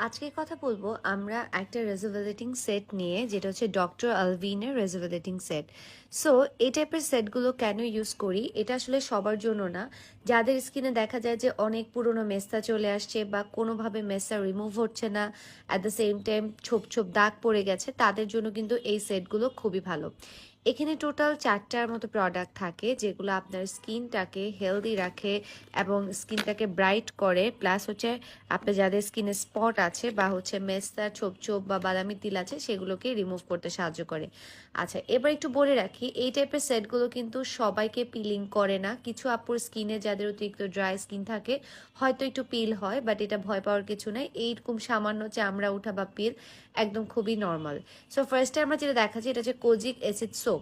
আজকে কথা বলবো আমরা একটা রেজুভেলেটিং সেট নিয়ে, যেটা হচ্ছে ডক্টর আলভিনের রেজুভেলেটিং সেট। সো এই টাইপের সেটগুলো কেন ইউজ করি, এটা আসলে সবার জন্য না। যাদের স্কিনে দেখা যায় যে অনেক পুরনো মেস্তা চলে আসছে বা কোনোভাবে মেস্তা রিমুভ হচ্ছে না, অ্যাট দ্য সেম টাইম ছোপ ছোপ দাগ পড়ে গেছে, তাদের জন্য কিন্তু এই সেটগুলো খুবই ভালো। এখানে টোটাল 4টার মতো প্রোডাক্ট থাকে, যেগুলো আপনার স্কিনটাকে হেলদি রাখে এবং স্কিনটাকে ব্রাইট করে, প্লাস হচ্ছে আপনার যাদের স্কিনে স্পট আছে বা হচ্ছে মেস্তা ছোপ ছোপ বা বাদামি তিল আছে, সেগুলোকে রিমুভ করতে সাহায্য করে। আচ্ছা, এবার একটু বলে রাখি, এই টাইপের সেটগুলো কিন্তু সবাইকে পিলিং করে না। কিছু আপুর স্কিনে যাদের অতিরিক্ত ড্রাই স্কিন থাকে হয়তো একটু পিল হয়, বাট এটা ভয় পাওয়ার কিছু নেই। এইরকম সামান্য চামড়া ওঠা বা পিল একদম খুবই নর্মাল। সো ফার্স্টে আমরা যেটা দেখাচ্ছি, এটা হচ্ছে কোজিক অ্যাসিড সোপ।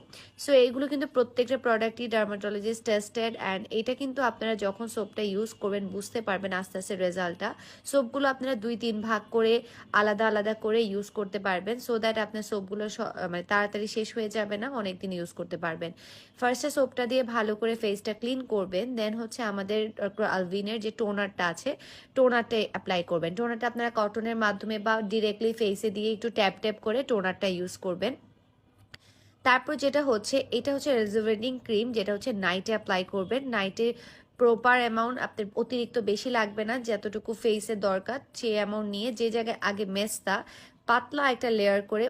সো এইগুলো কিন্তু প্রত্যেকটা প্রোডাক্টই ডার্মাটোলজিস্ট টেস্টেড, অ্যান্ড এটা কিন্তু আপনারা যখন সোপটা ইউজ করবেন বুঝতে পারবেন আস্তে আস্তে রেজাল্টটা। সোপগুলো আপনারা 2-3 ভাগ করে আলাদা আলাদা করে ইউজ করতে পারবেন, সো দ্যাট আপনার সোপগুলো মানে তাড়াতাড়ি শেষ হয়ে যাবে না, অনেকদিন ইউজ করতে পারবেন। ফার্স্টে সোপটা দিয়ে ভালো করে ফেসটা ক্লিন করবেন, দেন হচ্ছে আমাদের ডক্টর আলভিনের যে টোনারটা আছে, টোনারটা অ্যাপ্লাই করবেন। টোনারটা আপনারা কটনের মাধ্যমে বা ডিরেক্টলি ফেসে দিয়ে একটু ট্যাপ ট্যাপ করে টোনারটা ইউজ করবেন। তারপর যেটা হচ্ছে, এটা হচ্ছে রেজুভেটিং ক্রিম, যেটা হচ্ছে নাইটে অ্যাপ্লাই করবেন। নাইটে প্রপার অ্যামাউন্ট, আপনার অতিরিক্ত বেশি লাগবে না, যতটুকু ফেসে দরকার সে অ্যামাউন্ট নিয়ে যে জায়গায় আগে মেস্তা পাতলা একটা লেয়ার করে